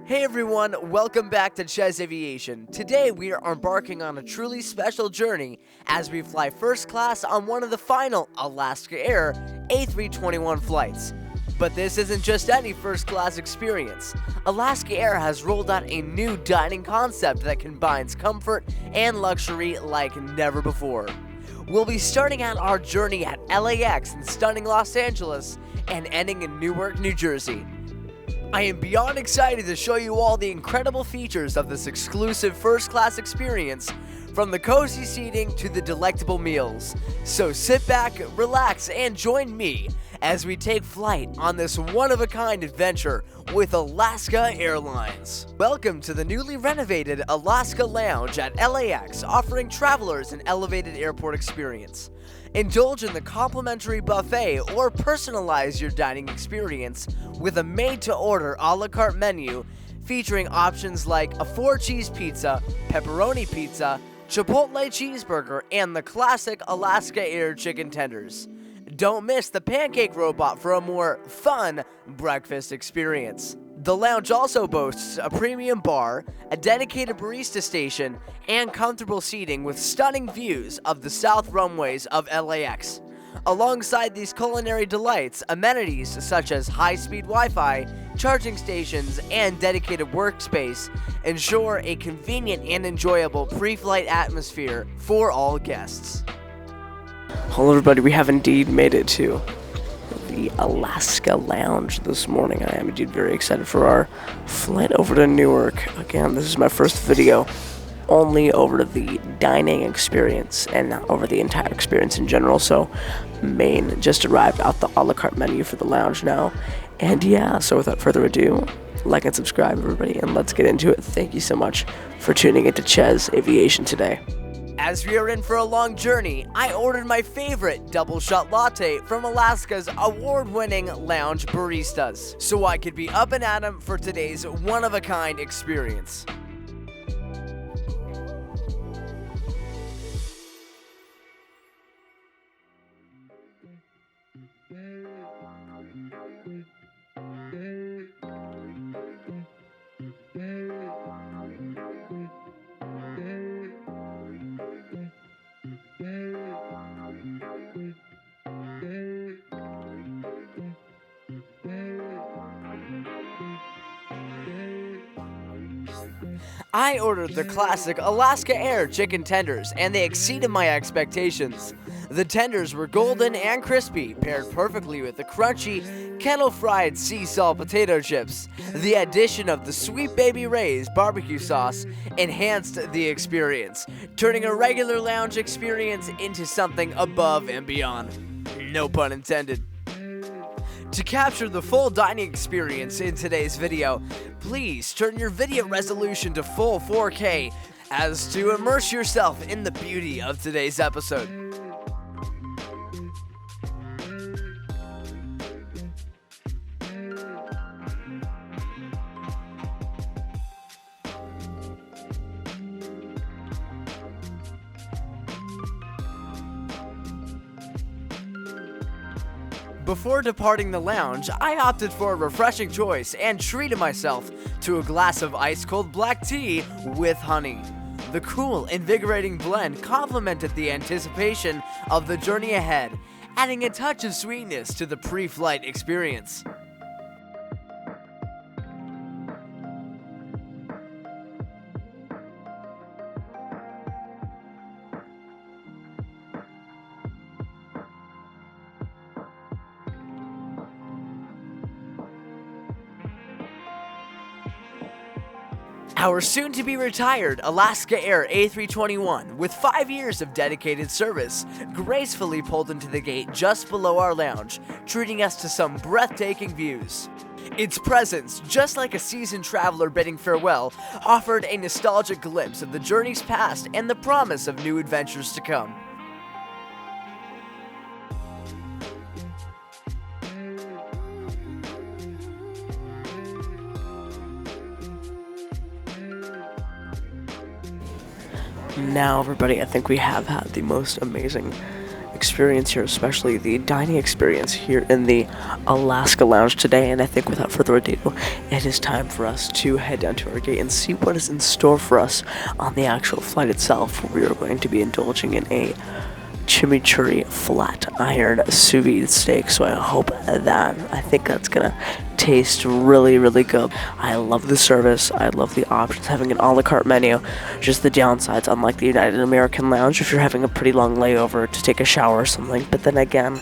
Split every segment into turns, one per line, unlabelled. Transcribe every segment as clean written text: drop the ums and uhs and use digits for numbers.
Hey everyone, welcome back to CHEZ Aviation. Today we are embarking on a truly special journey as we fly first class on one of the final Alaska Air A321 flights. But this isn't just any first class experience. Alaska Air has rolled out a new dining concept that combines comfort and luxury like never before. We'll be starting out our journey at LAX in stunning Los Angeles and ending in Newark, New Jersey. I am beyond excited to show you all the incredible features of this exclusive first-class experience, from the cozy seating to the delectable meals. So sit back, relax, and join me as we take flight on this one-of-a-kind adventure with Alaska Airlines. Welcome to the newly renovated Alaska Lounge at LAX, offering travelers an elevated airport experience. Indulge in the complimentary buffet or personalize your dining experience with a made-to-order a la carte menu featuring options like a 4-cheese pizza, pepperoni pizza, chipotle cheeseburger, and the classic Alaska Air chicken tenders. Don't miss the pancake robot for a more fun breakfast experience. The lounge also boasts a premium bar, a dedicated barista station, and comfortable seating with stunning views of the south runways of LAX. Alongside these culinary delights, amenities such as high-speed Wi-Fi, charging stations, and dedicated workspace ensure a convenient and enjoyable pre-flight atmosphere for all guests. Hello everybody, we have indeed made it to the Alaska Lounge this morning. I am indeed very excited for our flight over to Newark. Again, this is my first video only over the dining experience and not over the entire experience in general. So Maine just arrived out the a la carte menu for the lounge now. And yeah, so without further ado, like and subscribe everybody, and let's get into it. Thank you so much for tuning into CHEZ Aviation today. As we are in for a long journey, I ordered my favorite double shot latte from Alaska's award-winning lounge baristas, so I could be up and at 'em for today's one-of-a-kind experience. I ordered the classic Alaska Air chicken tenders, and they exceeded my expectations. The tenders were golden and crispy, paired perfectly with the crunchy, kettle-fried sea salt potato chips. The addition of the Sweet Baby Ray's barbecue sauce enhanced the experience, turning a regular lounge experience into something above and beyond. No pun intended. To capture the full dining experience in today's video, please turn your video resolution to full 4K as to immerse yourself in the beauty of today's episode. Before departing the lounge, I opted for a refreshing choice and treated myself to a glass of ice-cold black tea with honey. The cool, invigorating blend complemented the anticipation of the journey ahead, adding a touch of sweetness to the pre-flight experience. Our soon-to-be-retired Alaska Air A321, with 5 years of dedicated service, gracefully pulled into the gate just below our lounge, treating us to some breathtaking views. Its presence, just like a seasoned traveler bidding farewell, offered a nostalgic glimpse of the journey's past and the promise of new adventures to come. Now, everybody, I think we have had the most amazing experience here, especially the dining experience here in the Alaska Lounge today. And I think without further ado, it is time for us to head down to our gate and see what is in store for us on the actual flight itself. We are going to be indulging in a chimichurri flat iron sous vide steak, so I think that's gonna taste really, really good. I love the service, I love the options, having an a la carte menu. Just the downsides, unlike the United American Lounge, if you're having a pretty long layover to take a shower or something. But then again,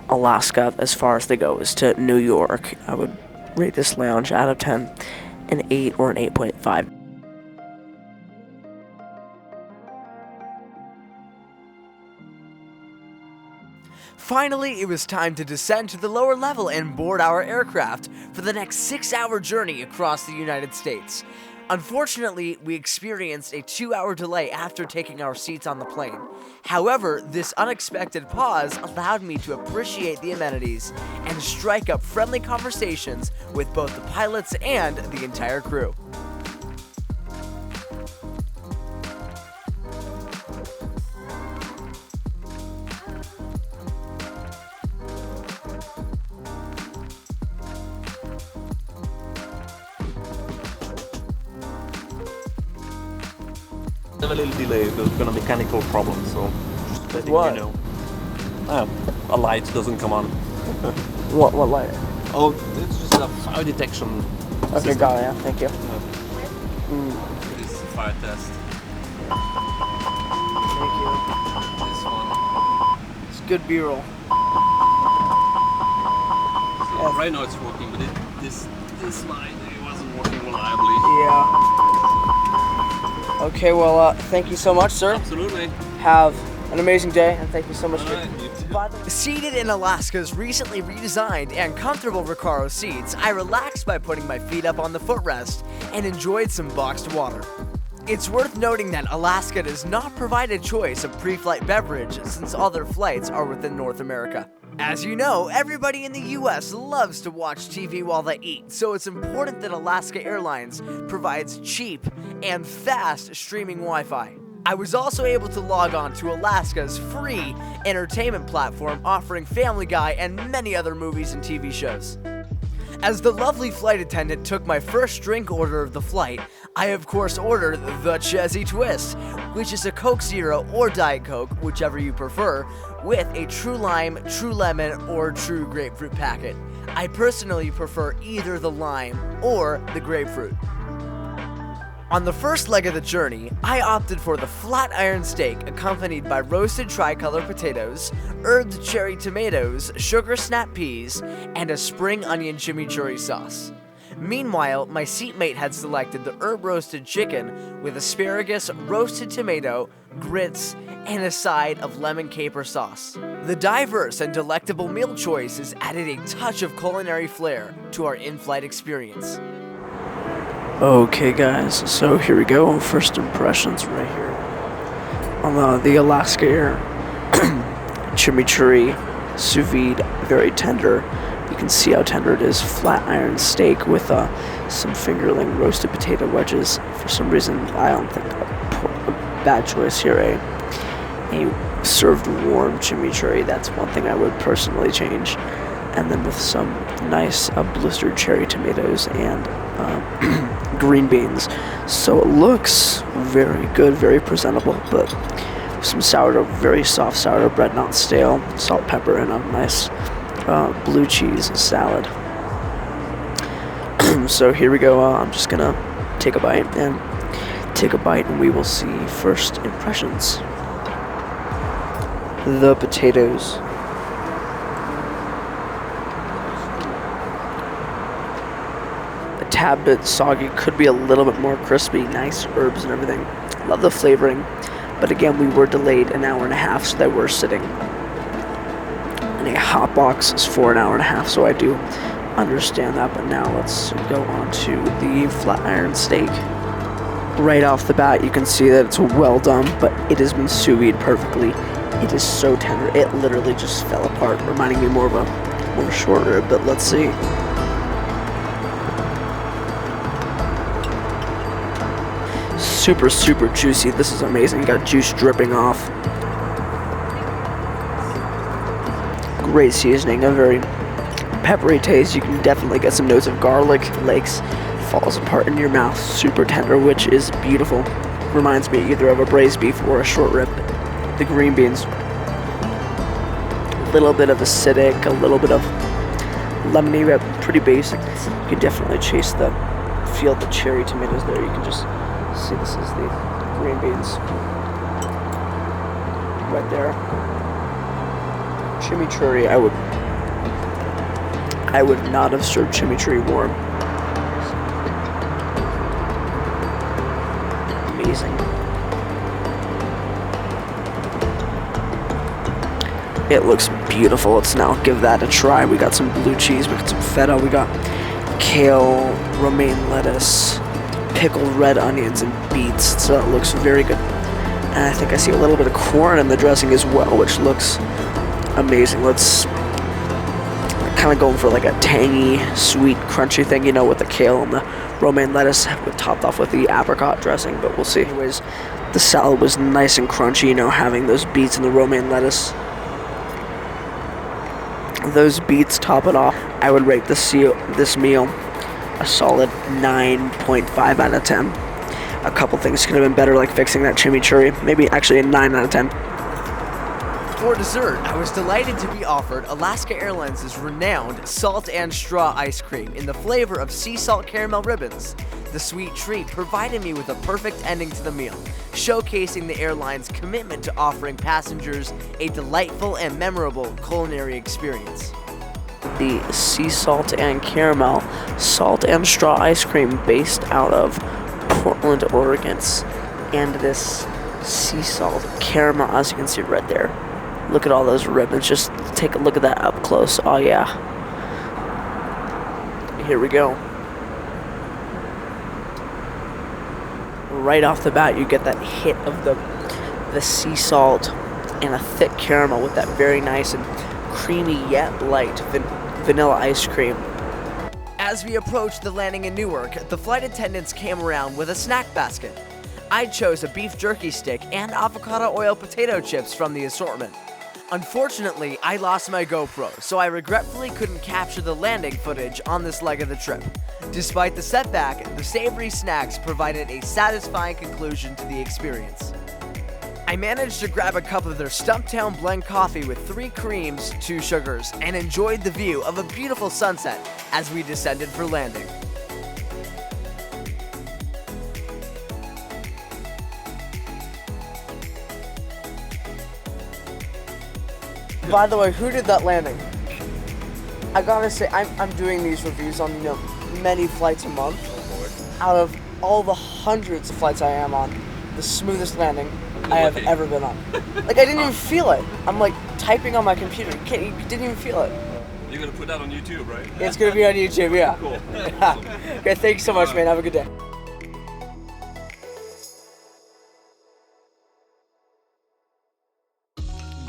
Alaska, as far as they go, is to New York. I would rate this lounge out of 10 an 8 or an 8.5. Finally, it was time to descend to the lower level and board our aircraft for the next 6-hour journey across the United States. Unfortunately, we experienced a 2-hour delay after taking our seats on the plane. However, this unexpected pause allowed me to appreciate the amenities and strike up friendly conversations with both the pilots and the entire crew.
A little delay, there's been a mechanical problem, so just letting you know. A light doesn't come on.
What light?
Oh, it's just a fire detection
Okay,
system.
got it, yeah, thank you.
This is a fire test.
Thank you.
This one.
It's good B-roll.
So right now it's working, but this light, it wasn't working reliably.
Yeah. Okay, well, thank you so much, sir.
Absolutely.
Have an amazing day, and thank you so much.
Alright, you too.
Seated in Alaska's recently redesigned and comfortable Recaro seats, I relaxed by putting my feet up on the footrest and enjoyed some boxed water. It's worth noting that Alaska does not provide a choice of pre-flight beverage since all their flights are within North America. As you know, everybody in the US loves to watch TV while they eat, so it's important that Alaska Airlines provides cheap and fast streaming Wi-Fi. I was also able to log on to Alaska's free entertainment platform offering Family Guy and many other movies and TV shows. As the lovely flight attendant took my first drink order of the flight, I of course ordered the CHEZ Twist, which is a Coke Zero or Diet Coke, whichever you prefer, with a True Lime, True Lemon, or True Grapefruit packet. I personally prefer either the lime or the grapefruit. On the first leg of the journey, I opted for the flat iron steak accompanied by roasted tricolor potatoes, herbed cherry tomatoes, sugar snap peas, and a spring onion chimichurri sauce. Meanwhile, my seatmate had selected the herb roasted chicken with asparagus, roasted tomato, grits, and a side of lemon caper sauce. The diverse and delectable meal choices added a touch of culinary flair to our in-flight experience. Okay guys, so here we go, first impressions right here on the Alaska Air chimichurri sous vide, very tender. You can see how tender it is. Flat iron steak with some fingerling roasted potato wedges. For some reason, I don't think a bad choice here. A served warm chimichurri, that's one thing I would personally change. And then with some nice blistered cherry tomatoes and green beans. So it looks very good, very presentable, but some sourdough, very soft sourdough bread, not stale, salt, pepper, and a nice blue cheese salad. So here we go. I'm just gonna take a bite and we will see first impressions. The potatoes. A tad bit soggy, could be a little bit more crispy, nice herbs and everything. Love the flavoring, but again, we were delayed an hour and a half, so that we're sitting in a hot box for an hour and a half, so I do understand that. But now let's go on to the flat iron steak. Right off the bat, you can see that it's well done, but it has been sous vide perfectly. It is so tender, it literally just fell apart, reminding me more of a short rib, but let's see. Super, super juicy. This is amazing. Got juice dripping off. great seasoning, a very peppery taste. You can definitely get some notes of garlic. Lakes falls apart in your mouth, super tender, which is beautiful. Reminds me either of a braised beef or a short rib. The green beans, a little bit of acidic, a little bit of lemony, but pretty basic. You can definitely feel the cherry tomatoes there. You can just see this is the green beans right there. Chimichurri, I would not have served chimichurri warm. Amazing. It looks beautiful. Let's now give that a try. We got some blue cheese, we got some feta, we got kale, romaine lettuce, pickled red onions, and beets. So that looks very good. And I think I see a little bit of corn in the dressing as well, which looks amazing. Let's kind of going for like a tangy, sweet, crunchy thing, you know, with the kale and the romaine lettuce, topped off with the apricot dressing, but we'll see. Anyways, the salad was nice and crunchy, you know, having those beets and the romaine lettuce. Those beets top it off. I would rate this meal a solid 9.5 out of 10. A couple things could have been better, like fixing that chimichurri. Maybe actually a 9 out of 10.
For dessert, I was delighted to be offered Alaska Airlines' renowned salt and straw ice cream in the flavor of sea salt caramel ribbons. The sweet treat provided me with a perfect ending to the meal, showcasing the airline's commitment to offering passengers a delightful and memorable culinary experience.
The sea salt and caramel salt and straw ice cream based out of Portland, Oregon, and this sea salt caramel, as you can see right there. Look at all those ribbons. Just take a look at that up close. Oh yeah. Here we go. Right off the bat, you get that hit of the sea salt and a thick caramel with that very nice and creamy yet light vanilla ice cream.
As we approached the landing in Newark, the flight attendants came around with a snack basket. I chose a beef jerky stick and avocado oil potato chips from the assortment. Unfortunately, I lost my GoPro, so I regretfully couldn't capture the landing footage on this leg of the trip. Despite the setback, the savory snacks provided a satisfying conclusion to the experience. I managed to grab a cup of their Stumptown blend coffee with 3 creams, 2 sugars, and enjoyed the view of a beautiful sunset as we descended for landing.
By the way, who did that landing? I gotta say, I'm doing these reviews on, you know, many flights a month. Out of all the hundreds of flights I am on, the smoothest landing I have ever been on. Like, I didn't even feel it. I'm like typing on my computer. You didn't even feel it.
You're gonna put that on YouTube, right?
It's gonna be on YouTube, yeah.
Cool.
Yeah. Okay, thanks so much, man. Have a good day.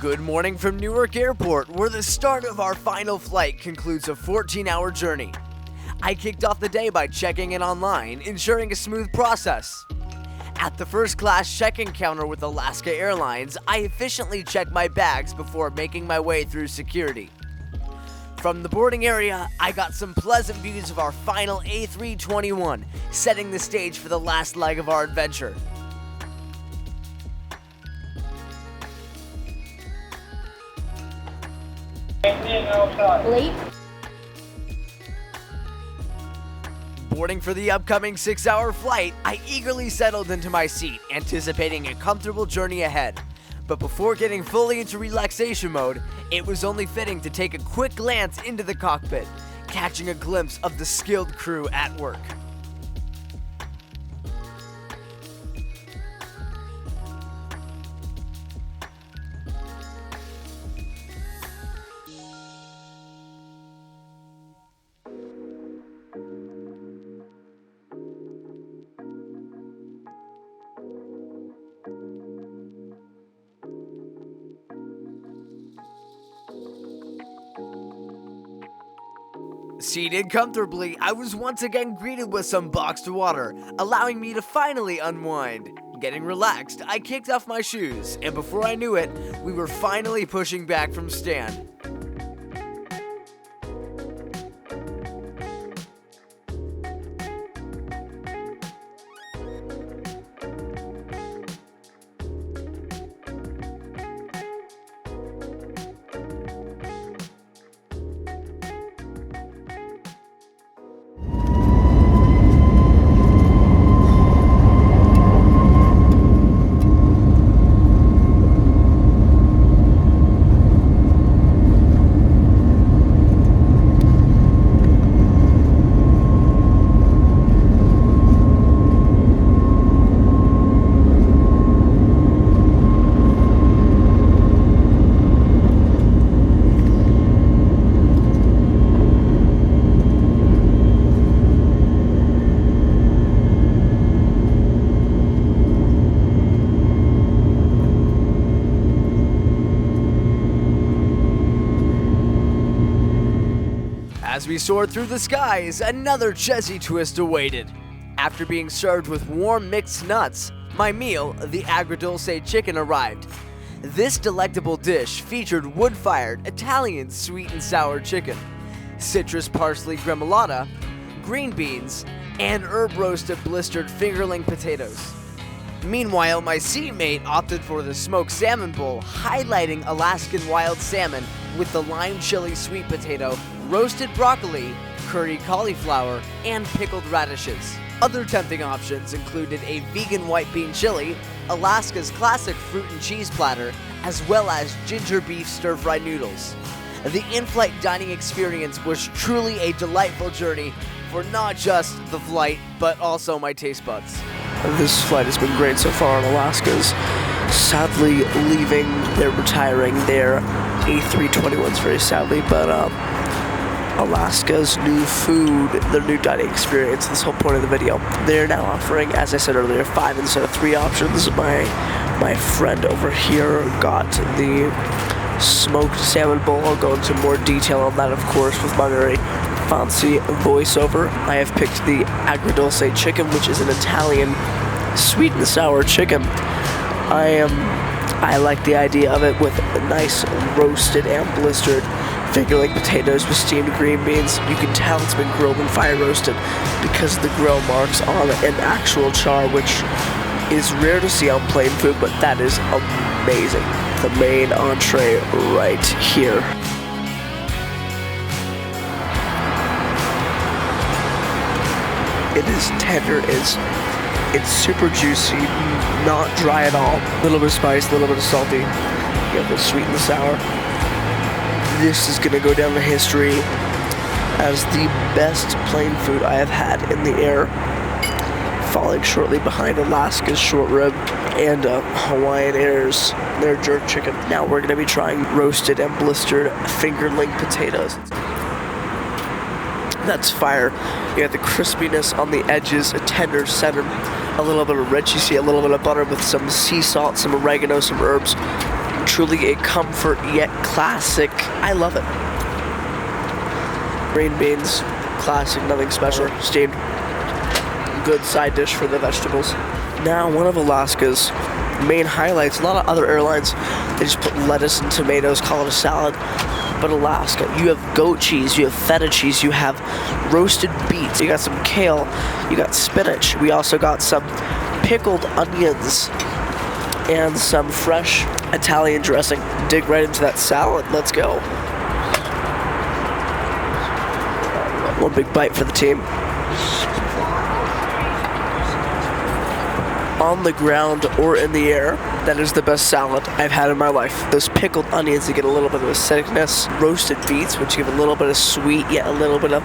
Good morning from Newark Airport, where the start of our final flight concludes a 14-hour journey. I kicked off the day by checking in online, ensuring a smooth process. At the first class check-in counter with Alaska Airlines, I efficiently checked my bags before making my way through security. From the boarding area, I got some pleasant views of our final A321, setting the stage for the last leg of our adventure.
Late.
Boarding for the upcoming 6-hour flight, I eagerly settled into my seat, anticipating a comfortable journey ahead. But before getting fully into relaxation mode, it was only fitting to take a quick glance into the cockpit, catching a glimpse of the skilled crew at work. Seated comfortably, I was once again greeted with some boxed water, allowing me to finally unwind. Getting relaxed, I kicked off my shoes, and before I knew it, we were finally pushing back from stand. As we soared through the skies, another CHEZ twist awaited. After being served with warm mixed nuts, my meal, the agridulce chicken, arrived. This delectable dish featured wood-fired Italian sweet and sour chicken, citrus parsley gremolata, green beans, and herb-roasted blistered fingerling potatoes. Meanwhile, my seatmate opted for the smoked salmon bowl, highlighting Alaskan wild salmon with the lime chili sweet potato, roasted broccoli, curry cauliflower, and pickled radishes. Other tempting options included a vegan white bean chili, Alaska's classic fruit and cheese platter, as well as ginger beef stir-fried noodles. The in-flight dining experience was truly a delightful journey for not just the flight, but also my taste buds.
This flight has been great so far on Alaska's. Sadly leaving, they're retiring their A321s very sadly, but Alaska's new food, their new dining experience, this whole point of the video, they're now offering, as I said earlier, 5 instead of 3 options. My friend over here got the smoked salmon bowl. I'll go into more detail on that, of course, with my very fancy voiceover. I have picked the agridulce chicken, which is an Italian sweet and sour chicken. I like the idea of it with nice roasted and blistered fingerling potatoes with steamed green beans. You can tell it's been grilled and fire roasted because of the grill marks on an actual char, which is rare to see on plain food, but that is amazing. The main entree right here. It is tender, it's super juicy, not dry at all. A little bit of spice, a little bit of salty. You have the sweet and the sour. This is gonna go down in history as the best plain food I have had in the air, falling shortly behind Alaska's short rib and Hawaiian Air's their jerk chicken. Now we're gonna be trying roasted and blistered fingerling potatoes. That's fire. You got the crispiness on the edges, a tender center, a little bit of red cheesy, a little bit of butter with some sea salt, some oregano, some herbs. Truly a comfort yet classic. I love it. Green beans, classic, nothing special. Steamed. Good side dish for the vegetables. Now, one of Alaska's main highlights, a lot of other airlines, they just put lettuce and tomatoes, call it a salad. But Alaska, you have goat cheese, you have feta cheese, you have roasted beets, you got some kale, you got spinach. We also got some pickled onions and some fresh Italian dressing. Dig right into that salad. Let's go. One big bite for the team. On the ground or in the air, that is the best salad I've had in my life. Those pickled onions, they get a little bit of acidicness. Roasted beets, which give a little bit of sweet, yet a little bit of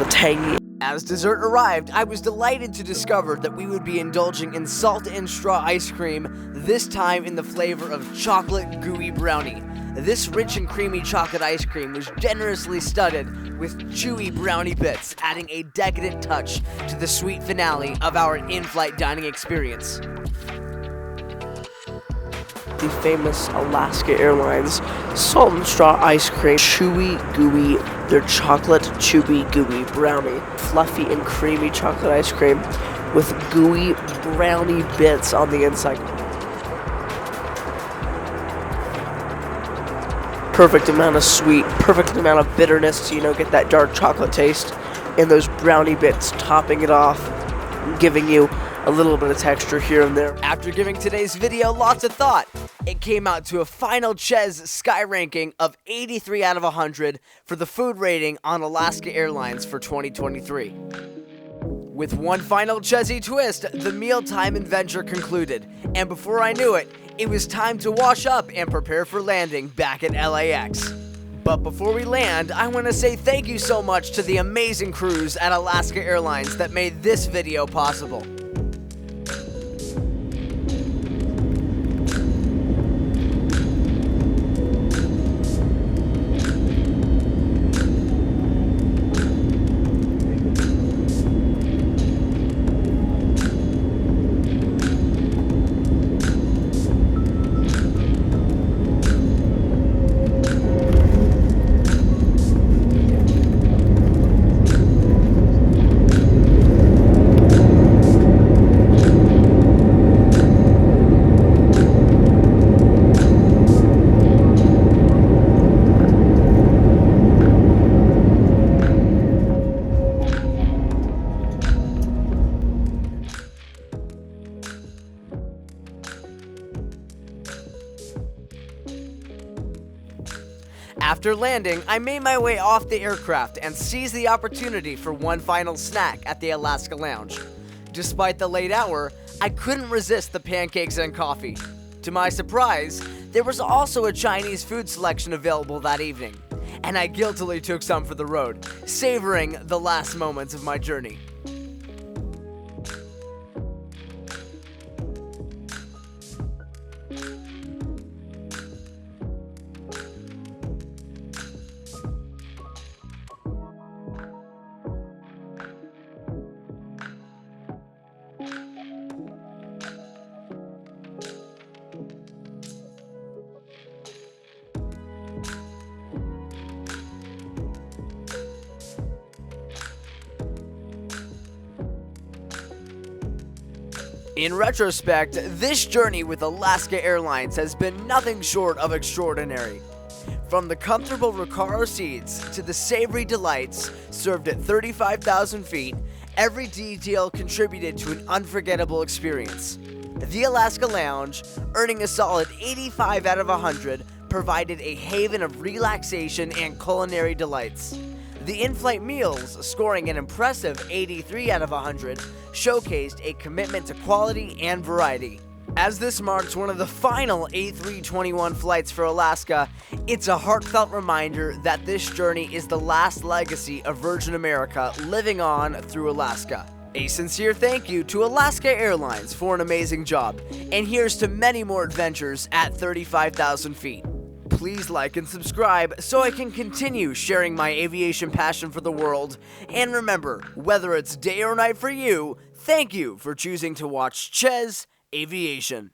tangy. As dessert arrived, I was delighted to discover that we would be indulging in salt and straw ice cream, this time in the flavor of chocolate gooey brownie. This rich and creamy chocolate ice cream was generously studded with chewy brownie bits, adding a decadent touch to the sweet finale of our in-flight dining experience. The famous Alaska Airlines salt and straw ice cream, chewy gooey, their chocolate chewy gooey brownie, fluffy and creamy chocolate ice cream with gooey brownie bits on the inside. Perfect amount of sweet, perfect amount of bitterness to, get that dark chocolate taste, and those brownie bits topping it off, giving you a little bit of texture here and there. After giving today's video lots of thought, it came out to a final CHEZ Sky ranking of 83 out of 100 for the food rating on Alaska Airlines for 2023. With one final CHEZ twist, the mealtime adventure concluded, and before I knew it, it was time to wash up and prepare for landing back at LAX. But before we land, I want to say thank you so much to the amazing crews at Alaska Airlines that made this video possible.
After landing, I made my way off the aircraft and seized the opportunity for one final snack at the Alaska Lounge. Despite the late hour, I couldn't resist the pancakes and coffee. To my surprise, there was also a Chinese food selection available that evening, and I guiltily took some for the road, savoring the last moments of my journey. In retrospect, this journey with Alaska Airlines has been nothing short of extraordinary. From the comfortable Recaro seats to the savory delights served at 35,000 feet, every detail contributed to an unforgettable experience. The Alaska Lounge, earning a solid 85 out of 100, provided a haven of relaxation and culinary delights. The in-flight meals, scoring an impressive 83 out of 100, showcased a commitment to quality and variety. As this marks one of the final A321 flights for Alaska, it's a heartfelt reminder that this journey is the last legacy of Virgin America living on through Alaska. A sincere thank you to Alaska Airlines for an amazing job, and here's to many more adventures at 35,000 feet. Please like and subscribe so I can continue sharing my aviation passion for the world. And remember, whether it's day or night for you, thank you for choosing to watch CHEZ Aviation.